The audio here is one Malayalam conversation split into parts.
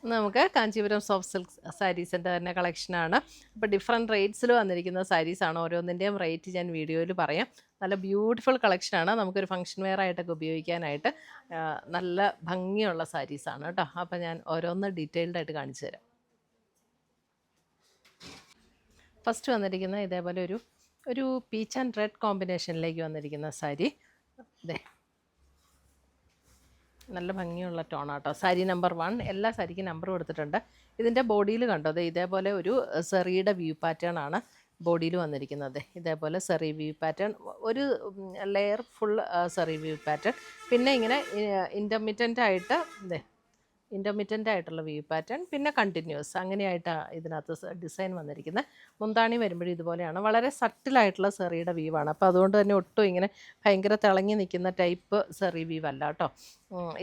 നമുക്ക് കാഞ്ചീപുരം സോഫ്റ്റ് സിൽക്ക് സാരീസിൻ്റെ തന്നെ കളക്ഷനാണ്. അപ്പോൾ ഡിഫറെൻറ്റ് റേറ്റ്സിൽ വന്നിരിക്കുന്ന സാരീസാണ്. ഓരോന്നിൻ്റെയും റേറ്റ് ഞാൻ വീഡിയോയിൽ പറയാം. നല്ല ബ്യൂട്ടിഫുൾ കളക്ഷനാണ്. നമുക്കൊരു ഫംഗ്ഷൻ വെയർ ആയിട്ടൊക്കെ ഉപയോഗിക്കാനായിട്ട് നല്ല ഭംഗിയുള്ള സാരീസാണ് കേട്ടോ. അപ്പോൾ ഞാൻ ഓരോന്ന് ഡീറ്റെയിൽഡ് ആയിട്ട് കാണിച്ചു തരാം. ഫസ്റ്റ് വന്നിരിക്കുന്ന ഇതേപോലെ ഒരു പീച്ച് ആൻഡ് റെഡ് കോമ്പിനേഷനിലേക്ക് വന്നിരിക്കുന്ന സാരി. ഇതേ നല്ല ഭംഗിയുള്ള ടോണാട്ടോ. സാരി നമ്പർ 1. എല്ലാ സാരിക്കും നമ്പർ കൊടുത്തിട്ടുണ്ട്. ഇതിൻ്റെ ബോഡിയിൽ കണ്ടോ, അതെ ഇതേപോലെ ഒരു സെറിയുടെ വ്യൂ പാറ്റേൺ ആണ് ബോഡിയിൽ വന്നിരിക്കുന്നത്. ഇതേപോലെ സെറി വ്യൂ പാറ്റേൺ, ഒരു ലെയർ ഫുൾ സെറി വ്യൂ പാറ്റേൺ. പിന്നെ ഇങ്ങനെ ഇൻ്റർമിറ്റൻ്റ് ആയിട്ട് ഇൻ്റർമിറ്റൻ്റ് ആയിട്ടുള്ള വ്യൂ പാറ്റേൺ, പിന്നെ കണ്ടിന്യൂസ്, അങ്ങനെയായിട്ടാണ് ഇതിനകത്ത് ഡിസൈൻ വന്നിരിക്കുന്നത്. മുന്താണി വരുമ്പോഴും ഇതുപോലെയാണ്. വളരെ സട്ടിലായിട്ടുള്ള സെറിയുടെ വീവാണ്. അപ്പോൾ അതുകൊണ്ട് തന്നെ ഒട്ടും ഇങ്ങനെ ഭയങ്കര തിളങ്ങി നിൽക്കുന്ന ടൈപ്പ് സെറി വീവ് അല്ല കേട്ടോ.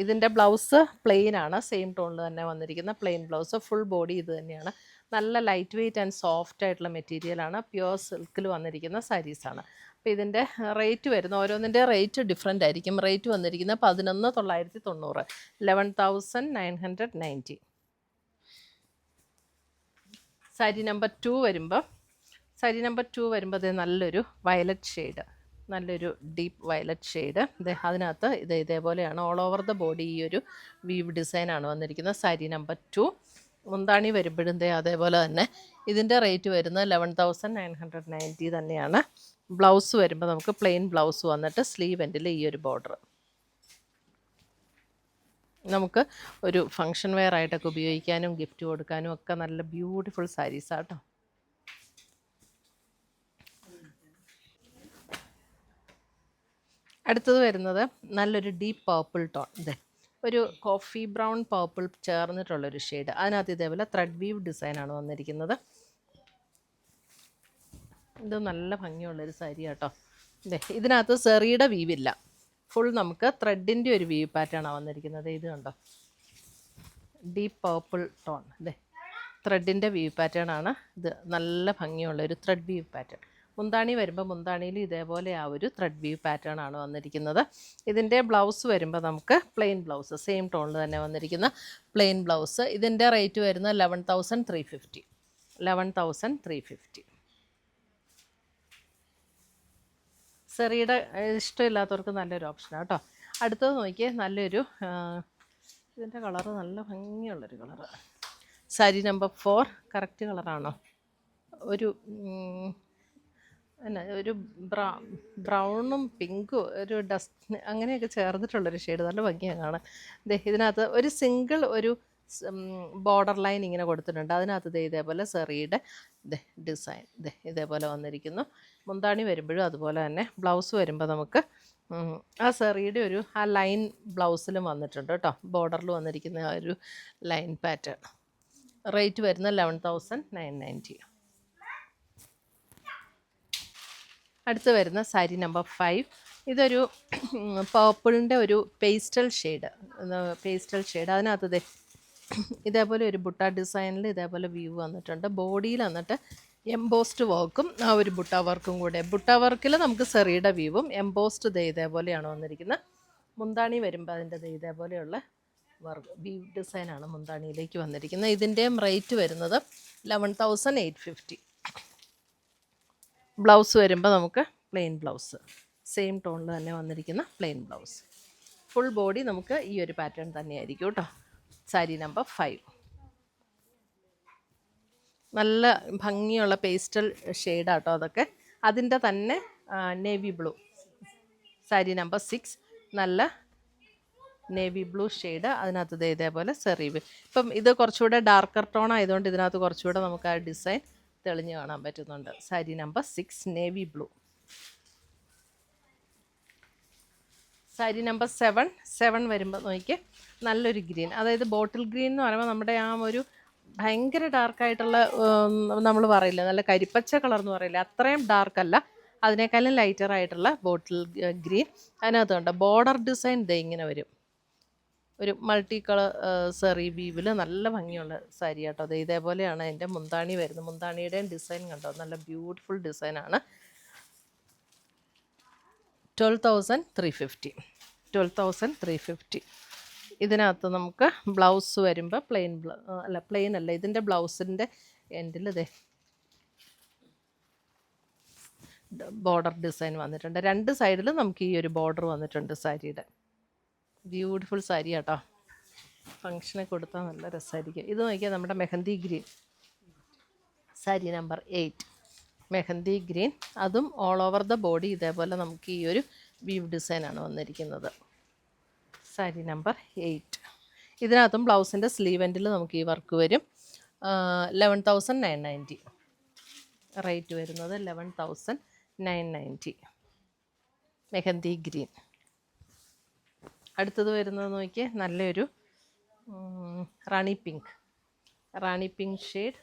ഇതിൻ്റെ ബ്ലൗസ് പ്ലെയിൻ ആണ്, സെയിം ടോണിൽ തന്നെ വന്നിരിക്കുന്ന പ്ലെയിൻ ബ്ലൗസ്. ഫുൾ ബോഡി ഇത് തന്നെയാണ്. നല്ല ലൈറ്റ് വെയ്റ്റ് ആൻഡ് സോഫ്റ്റ് ആയിട്ടുള്ള മെറ്റീരിയലാണ്. പ്യുവർ സിൽക്കിൽ വന്നിരിക്കുന്ന സാരീസാണ്. അപ്പോൾ ഇതിൻ്റെ റേറ്റ് വരുന്ന ഓരോന്നിൻ്റെ റേറ്റ് ഡിഫറെൻ്റ് ആയിരിക്കും. റേറ്റ് വന്നിരിക്കുന്നത് 11,990, 11,990. സാരി നമ്പർ 2 വരുമ്പോൾ അത് നല്ലൊരു വയലറ്റ് ഷെയ്ഡ്, നല്ലൊരു ഡീപ്പ് വയലറ്റ് ഷെയ്ഡ്. അതിനകത്ത് ഇതേപോലെയാണ് ഓൾ ഓവർ ദ ബോഡി ഈ ഒരു വീവ് ഡിസൈനാണ് വന്നിരിക്കുന്നത്. സാരി നമ്പർ 2. മുന്താണി വരുമ്പോഴും അതേപോലെ തന്നെ ഇതിൻ്റെ റേറ്റ് വരുന്നത് 11,990 തന്നെയാണ്. ബ്ലൗസ് വരുമ്പോൾ നമുക്ക് പ്ലെയിൻ ബ്ലൗസ് വന്നിട്ട് സ്ലീവ് എൻഡിൽ ഈ ഒരു ബോർഡർ. നമുക്ക് ഒരു ഫങ്ഷൻ വെയർ ആയിട്ടൊക്കെ ഉപയോഗിക്കാനും ഗിഫ്റ്റ് കൊടുക്കാനും ഒക്കെ നല്ല ബ്യൂട്ടിഫുൾ സാരീസാട്ടോ. അടുത്തത് വരുന്നത് നല്ലൊരു ഡീപ്പ് പർപ്പിൾ ടോൺ. ഒരു കോഫി ബ്രൗൺ പർപ്പിൾ ചേർന്നിട്ടുള്ളൊരു ഷെയ്ഡ്. അതിനകത്ത് ഇതേപോലെ ത്രെഡ് വീവ് ഡിസൈനാണ് വന്നിരിക്കുന്നത്. ഇത് നല്ല ഭംഗിയുള്ളൊരു സാരി കേട്ടോ. ഇതിനകത്ത് സെറിയുടെ വീവില്ല, ഫുൾ നമുക്ക് ത്രെഡിൻ്റെ ഒരു വീവ് പാറ്റേണാണ് വന്നിരിക്കുന്നത്. ഇത് കണ്ടോ, ഡീപ്പ് പർപ്പിൾ ടോൺ. ത്രെഡിൻ്റെ വീവ് പാറ്റേൺ ആണ് ഇത്. നല്ല ഭംഗിയുള്ളൊരു ത്രെഡ് വീവ് പാറ്റേൺ. മുന്താണി വരുമ്പോൾ മുന്താണിയിൽ ഇതേപോലെ ആ ഒരു ത്രെഡ് വീവ് പാറ്റേൺ ആണ് വന്നിരിക്കുന്നത്. ഇതിൻ്റെ ബ്ലൗസ് വരുമ്പോൾ നമുക്ക് പ്ലെയിൻ ബ്ലൗസ്, സെയിം ടോണിൽ തന്നെ വന്നിരിക്കുന്ന പ്ലെയിൻ ബ്ലൗസ്. ഇതിൻ്റെ റേറ്റ് വരുന്നത് 11,350, 11,350. സെറിയുടെ ഇഷ്ടമില്ലാത്തവർക്ക് നല്ലൊരു ഓപ്ഷനാണ് കേട്ടോ. അടുത്തത് നോക്കിയേ, നല്ലൊരു ഇതിൻ്റെ കളറ് നല്ല ഭംഗിയുള്ളൊരു കളറ്. സാരി നമ്പർ 4. കറക്റ്റ് കളറാണോ? ഒരു ബ്രൗണും പിങ്കും ഒരു ഡസ്റ്റ് അങ്ങനെയൊക്കെ ചേർന്നിട്ടുള്ളൊരു ഷെയ്ഡ്. നല്ല ഭംഗിയാണ് കാണാൻ. ഇതിനകത്ത് ഒരു സിംഗിൾ ഒരു ബോർഡർ ലൈൻ ഇങ്ങനെ കൊടുത്തിട്ടുണ്ട്. അതിനകത്ത് ഇതേപോലെ സെറിയുടെ ഡിസൈൻ ഇതേപോലെ വന്നിരിക്കുന്നു. മുന്താണി വരുമ്പോഴും അതുപോലെ തന്നെ. ബ്ലൗസ് വരുമ്പോൾ നമുക്ക് ആ സെറിയുടെ ആ ലൈൻ ബ്ലൗസിലും വന്നിട്ടുണ്ട് കേട്ടോ. ബോർഡറിൽ വന്നിരിക്കുന്ന ആ ഒരു ലൈൻ പാറ്റേൺ. റേറ്റ് വരുന്ന 11,990. അടുത്ത് വരുന്ന സാരി നമ്പർ 5. ഇതൊരു പർപ്പിളിൻ്റെ ഒരു പേസ്റ്റൽ ഷെയ്ഡ്. അതിനകത്ത് ഇതേപോലെ ഒരു ബുട്ട ഡിസൈനിൽ ഇതേപോലെ വ്യൂ വന്നിട്ടുണ്ട്. ബോഡിയിൽ വന്നിട്ട് എംബോസ്ഡ് വർക്കും ആ ഒരു ബുട്ട വർക്കും കൂടെ. ബുട്ട വർക്കിൽ നമുക്ക് സെറിയുടെ വ്യൂവും, എംബോസ്ഡ് ഇതേപോലെയാണ് വന്നിരിക്കുന്നത്. മുന്താണി വരുമ്പോൾ അതിൻ്റെ ഇതേപോലെയുള്ള വർക്ക് വീവ് ഡിസൈനാണ് മുന്താണിയിലേക്ക് വന്നിരിക്കുന്നത്. ഇതിൻ്റെയും റേറ്റ് വരുന്നത് 11,850. ബ്ലൗസ് വരുമ്പോൾ നമുക്ക് പ്ലെയിൻ ബ്ലൗസ്, സെയിം ടോണിൽ തന്നെ വന്നിരിക്കുന്ന പ്ലെയിൻ ബ്ലൗസ്. ഫുൾ ബോഡി നമുക്ക് ഈ ഒരു പാറ്റേൺ തന്നെയായിരിക്കും കേട്ടോ. സാരി നമ്പർ 5. നല്ല ഭംഗിയുള്ള പേസ്റ്റൽ ഷെയ്ഡാട്ടോ അതൊക്കെ. അതിൻ്റെ തന്നെ നേവി ബ്ലൂ. സാരി നമ്പർ 6. നല്ല നേവി ബ്ലൂ ഷെയ്ഡ്. അതിനകത്ത് ഇതേപോലെ സെറിവ്. ഇപ്പം ഇത് കുറച്ചുകൂടെ ഡാർക്കർ ടോൺ ആയതുകൊണ്ട് ഇതിനകത്ത് കുറച്ചുകൂടെ നമുക്ക് ആ ഡിസൈൻ തെളിഞ്ഞ് കാണാൻ പറ്റുന്നുണ്ട്. Sari number 6 navy blue. Sari number 7 വരുമ്പോൾ നോക്കിയേ, നല്ലൊരു ഗ്രീൻ. അതായത് ബോട്ടിൽ ഗ്രീൻ എന്ന് പറയുമ്പോൾ നമ്മുടെ ആ ഒരു ഭയങ്കര ഡാർക്കായിട്ടുള്ള നമ്മൾ പറയില്ല, നല്ല കരിപ്പച്ച കളർ എന്ന് പറയില്ല, അത്രയും ഡാർക്കല്ല, അതിനേക്കാളും ലൈറ്ററായിട്ടുള്ള ബോട്ടിൽ ഗ്രീൻ. അതിനകത്ത് കണ്ടോ ബോർഡർ ഡിസൈൻ ഇങ്ങനെ വരും. ഒരു മൾട്ടി കളർ സെറി വീവിൽ നല്ല ഭംഗിയുള്ള സാരി കേട്ടോ. ഇതേപോലെയാണ് അതിൻ്റെ മുന്താണി വരുന്നത്. മുന്താണിയുടെയും ഡിസൈൻ കണ്ടോ, നല്ല ബ്യൂട്ടിഫുൾ ഡിസൈനാണ്. 12,350. ഇതിനകത്ത് നമുക്ക് ബ്ലൗസ് വരുമ്പോൾ പ്ലെയിൻ അല്ല, ഇതിൻ്റെ ബ്ലൗസിൻ്റെ എൻഡിൽ ഇതേ ബോർഡർ ഡിസൈൻ വന്നിട്ടുണ്ട്. 2 സൈഡിലും നമുക്ക് ഈ ഒരു ബോർഡർ വന്നിട്ടുണ്ട് സാരിയുടെ. ബ്യൂട്ടിഫുൾ സാരി കേട്ടോ, ഫങ്ഷനെ കൊടുത്താൽ നല്ല രസമായിരിക്കും. ഇത് നോക്കിയാൽ നമ്മുടെ mehndi green sari number 8 mehndi green, അതും ഓൾ ഓവർ ദ ബോഡി ഇതേപോലെ നമുക്ക് ഈ ഒരു വീവ് ഡിസൈനാണ് വന്നിരിക്കുന്നത്. സാരി നമ്പർ 8. ഇതിനകത്തും ബ്ലൗസിൻ്റെ സ്ലീവ് എൻഡിൽ നമുക്ക് ഈ വർക്ക് വരും. 11,990 റേറ്റ് വരുന്നത്. 11,990 മെഹന്തി ഗ്രീൻ. അടുത്തത് വരുന്നത് നോക്കിയേ, നല്ലൊരു റാണി പിങ്ക് ഷെയ്ഡ്.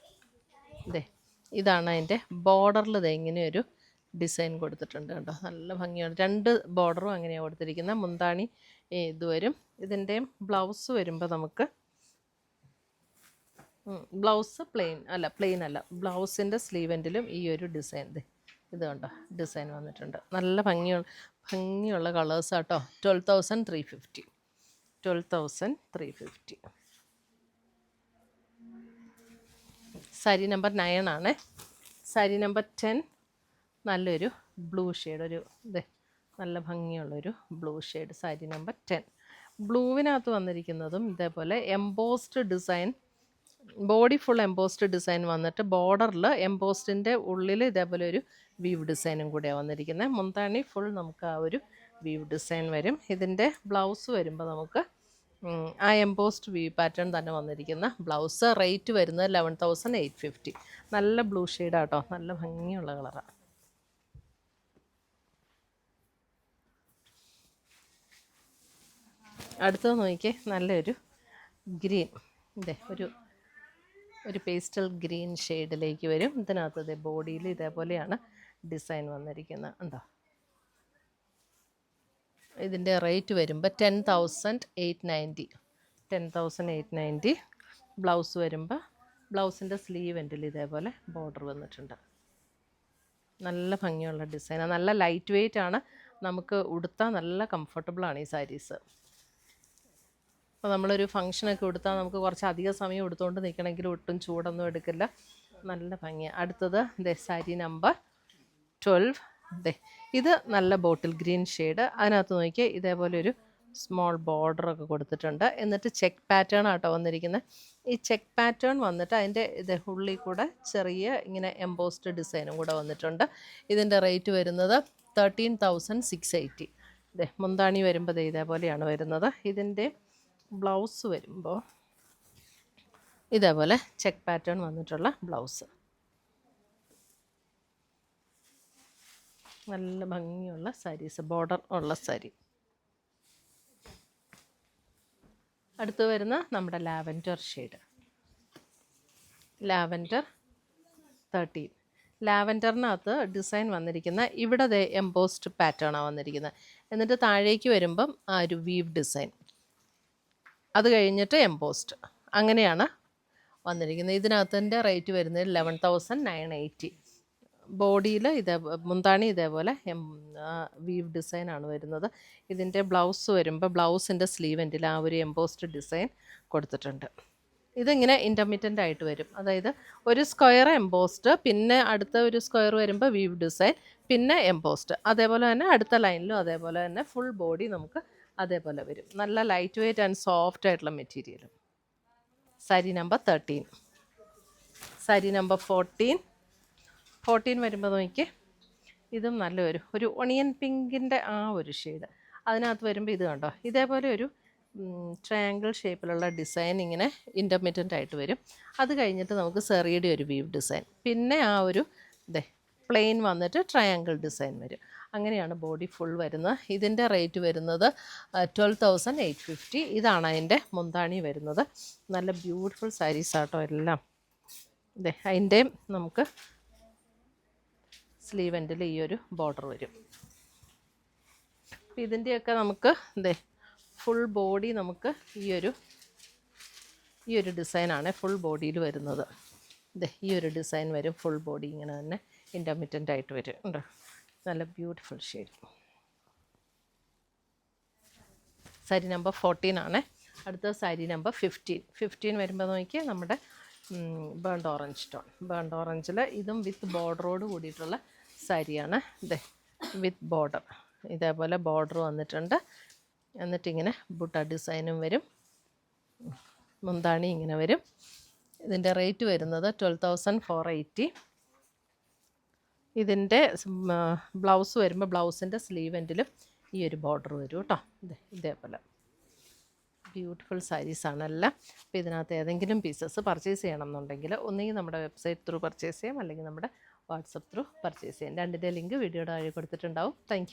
ഇതാണ് അതിൻ്റെ ബോർഡറിൽ ഇങ്ങനെയൊരു ഡിസൈൻ കൊടുത്തിട്ടുണ്ട് കേട്ടോ, നല്ല ഭംഗിയാണ്. 2 ബോർഡറും അങ്ങനെയാണ് കൊടുത്തിരിക്കുന്നത്. മുന്താണി ഇത് വരും. ഇതിൻ്റെ ബ്ലൗസ് വരുമ്പോൾ നമുക്ക് ബ്ലൗസ് പ്ലെയിൻ അല്ല, ബ്ലൗസിൻ്റെ സ്ലീവ് എൻഡിലും ഈ ഒരു ഡിസൈൻ ഇത് കണ്ടോ ഡിസൈൻ വന്നിട്ടുണ്ട്. നല്ല ഭംഗിയുള്ള കളേഴ്സ് കേട്ടോ. 12,350 സാരി നമ്പർ 9 ആണ്. സാരി നമ്പർ 10 നല്ലൊരു ബ്ലൂ ഷെയ്ഡ്, നല്ല ഭംഗിയുള്ളൊരു ബ്ലൂ ഷെയ്ഡ്. സാരി നമ്പർ 10 ബ്ലൂവിനകത്ത് വന്നിരിക്കുന്നതും ഇതേപോലെ embossed design, body full embossed design വന്നിട്ട് ബോർഡറിൽ എംബോസ്ഡിൻ്റെ ഉള്ളിൽ ഇതേപോലെ ഒരു വീവ് ഡിസൈനും കൂടെയാണ് വന്നിരിക്കുന്നത്. മുന്താണി ഫുൾ നമുക്ക് ആ ഒരു വീവ് ഡിസൈൻ വരും. ഇതിൻ്റെ ബ്ലൗസ് വരുമ്പോൾ നമുക്ക് ആ എംബോസ്ഡ് വീവ് പാറ്റേൺ തന്നെ വന്നിരിക്കുന്ന ബ്ലൗസ്. റേറ്റ് വരുന്നത് 11,850. നല്ല ബ്ലൂ ഷെയ്ഡാട്ടോ, നല്ല ഭംഗിയുള്ള കളറാണ്. അടുത്തത് നോക്കിയേ, നല്ലൊരു ഗ്രീൻ, ഒരു പേസ്റ്റൽ ഗ്രീൻ ഷെയ്ഡിലേക്ക് വരും. ഇതിനകത്ത് ബോഡിയിൽ ഇതേപോലെയാണ് ഡിസൈൻ വന്നിരിക്കുന്നത്. ഉണ്ടോ? ഇതിൻ്റെ റേറ്റ് വരുമ്പോൾ 10,890 ബ്ലൗസ് വരുമ്പോൾ ബ്ലൗസിൻ്റെ സ്ലീവ് എൻഡിൽ ഇതേപോലെ ബോർഡർ വന്നിട്ടുണ്ട്. നല്ല ഭംഗിയുള്ള ഡിസൈനാണ്, നല്ല ലൈറ്റ് വെയ്റ്റ് ആണ്. നമുക്ക് ഉടുത്താൽ നല്ല കംഫർട്ടബിളാണ് ഈ സാരീസ്. അപ്പോൾ നമ്മളൊരു ഫംഗ്ഷനൊക്കെ ഉടുത്താൽ നമുക്ക് കുറച്ച് അധിക സമയം ഉടുത്തുകൊണ്ട് നിൽക്കണമെങ്കിൽ ഒട്ടും ചൂടൊന്നും എടുക്കില്ല, നല്ല ഭംഗിയാണ്. അടുത്തത് സാരി നമ്പർ 12. ഇത് നല്ല ബോട്ടിൽ ഗ്രീൻ ഷെയ്ഡ്. അതിനകത്ത് നോക്കിയാൽ ഇതേപോലെ ഒരു സ്മോൾ ബോർഡറൊക്കെ കൊടുത്തിട്ടുണ്ട്. എന്നിട്ട് ചെക്ക് പാറ്റേൺ ആട്ടോ വന്നിരിക്കുന്നത്. ഈ ചെക്ക് പാറ്റേൺ വന്നിട്ട് അതിൻ്റെ ഉള്ളിൽ കൂടെ ചെറിയ ഇങ്ങനെ എംബോസ്ഡ് ഡിസൈനും കൂടെ വന്നിട്ടുണ്ട്. ഇതിൻ്റെ റേറ്റ് വരുന്നത് 13,680. മുന്താണി വരുമ്പോൾ ഇതേപോലെയാണ് വരുന്നത്. ഇതിൻ്റെ ബ്ലൗസ് വരുമ്പോൾ ഇതേപോലെ ചെക്ക് പാറ്റേൺ വന്നിട്ടുള്ള ബ്ലൗസ്. നല്ല ഭംഗിയുള്ള സാരീസ്, ബോർഡർ ഉള്ള സാരി. അടുത്ത് വരുന്ന നമ്മുടെ ലാവൻഡർ ഷെയ്ഡ്, ലാവൻഡർ 13. ലാവൻഡറിനകത്ത് ഡിസൈൻ വന്നിരിക്കുന്ന ഇവിടെ എംബോസ്ഡ് പാറ്റേണാണ് വന്നിരിക്കുന്നത്. എന്നിട്ട് താഴേക്ക് വരുമ്പം ആ ഒരു വീവ് ഡിസൈൻ, അത് കഴിഞ്ഞിട്ട് എംബോസ്ഡ്, അങ്ങനെയാണ് വന്നിരിക്കുന്നത്. ഇതിനകത്തിൻ്റെ റേറ്റ് വരുന്നത് 11,980. ബോഡിയിൽ മുന്താണി ഇതേപോലെ വീവ് ഡിസൈനാണ് വരുന്നത്. ഇതിൻ്റെ ബ്ലൗസ് വരുമ്പോൾ ബ്ലൗസിൻ്റെ സ്ലീവ് എൻഡിൽ ആ ഒരു എംബോസ്ഡ് ഡിസൈൻ കൊടുത്തിട്ടുണ്ട്. ഇതിങ്ങനെ ഇൻ്റർമീഡിയൻ്റ് ആയിട്ട് വരും, അതായത് ഒരു സ്ക്വയർ എംബോസ്ഡ്, പിന്നെ അടുത്ത ഒരു സ്ക്വയർ വരുമ്പോൾ വീവ് ഡിസൈൻ, പിന്നെ എംബോസ്ഡ്. അതേപോലെ തന്നെ അടുത്ത ലൈനിലും അതേപോലെ തന്നെ ഫുൾ ബോഡി നമുക്ക് അതേപോലെ വരും. നല്ല ലൈറ്റ് വെയ്റ്റ് ആൻഡ് സോഫ്റ്റ് ആയിട്ടുള്ള material. Sari number 13. Sari number 14 വരുമ്പോൾ നോക്കിയേ, ഇതും ഒരു ഒണിയൻ പിങ്കിൻ്റെ ആ ഒരു ഷെയ്ഡ്. അതിനകത്ത് വരുമ്പോൾ ഇത് കണ്ടോ, ഇതേപോലെ ഒരു ട്രയാങ്കിൾ ഷേപ്പിലുള്ള ഡിസൈൻ ഇങ്ങനെ ഇൻ്റർമീഡിയൻ്റ് ആയിട്ട് വരും. അത് കഴിഞ്ഞിട്ട് നമുക്ക് സെറിയുടെ ഒരു വീവ് ഡിസൈൻ, പിന്നെ ആ ഒരു പ്ലെയിൻ വന്നിട്ട് ട്രയാങ്കിൾ ഡിസൈൻ വരും. അങ്ങനെയാണ് ബോഡി ഫുൾ വരുന്നത്. ഇതിൻ്റെ റേറ്റ് വരുന്നത് 12,850. ഇതാണ് അതിൻ്റെ മുന്താണി വരുന്നത്. നല്ല ബ്യൂട്ടിഫുൾ സാരീസാട്ടോ എല്ലാം. അതിൻ്റെ നമുക്ക് സ്ലീവ് എൻഡിൽ ഈ ഒരു ബോർഡർ വരും. അപ്പം ഇതിൻ്റെയൊക്കെ നമുക്ക് ഫുൾ ബോഡി നമുക്ക് ഈ ഒരു ഡിസൈനാണ് ഫുൾ ബോഡിയിൽ വരുന്നത്. ഈ ഒരു ഡിസൈൻ വരും, ഫുൾ ബോഡി ഇങ്ങനെ തന്നെ ഇൻ്റർമീഡിയൻ്റ് ആയിട്ട് വരും. ഉണ്ടോ? നല്ല ബ്യൂട്ടിഫുൾ ഷെയ്ഡ്. സാരി നമ്പർ 14 ആണ്. അടുത്ത സാരി നമ്പർ 15 വരുമ്പോൾ നോക്കിയാൽ നമ്മുടെ ബേൺഡ് ഓറഞ്ച് ടോൺ. ബേൺഡ് ഓറഞ്ചിൽ ഇതും വിത്ത് ബോർഡറോട് കൂടിയിട്ടുള്ള സാരിയാണ്. ഇതേ വിത്ത് ബോർഡർ, ഇതേപോലെ ബോർഡർ വന്നിട്ടുണ്ട്. എന്നിട്ടിങ്ങനെ ബുട്ട ഡിസൈനും വരും, മുന്താണി ഇങ്ങനെ വരും. ഇതിൻ്റെ റേറ്റ് വരുന്നത് 12,480. ഇതിൻ്റെ ബ്ലൗസ് വരുമ്പോൾ ബ്ലൗസിൻ്റെ സ്ലീവ് എൻഡിലും ഈ ഒരു ബോർഡർ വരും കേട്ടോ. ഇതേപോലെ ബ്യൂട്ടിഫുൾ സാരീസാണ് എല്ലാം. അപ്പോൾ ഇതിനകത്ത് ഏതെങ്കിലും പീസസ് പർച്ചേസ് ചെയ്യണം എന്നുണ്ടെങ്കിൽ ഒന്നുകിൽ നമ്മുടെ വെബ്സൈറ്റ് ത്രൂ പർച്ചേസ് ചെയ്യാം, അല്ലെങ്കിൽ നമ്മുടെ വാട്സപ്പ് ത്രൂ പർച്ചേസ് ചെയ്യാം. രണ്ടിൻ്റെ ലിങ്ക് വീഡിയോയുടെ താഴെ കൊടുത്തിട്ടുണ്ടാവും. താങ്ക്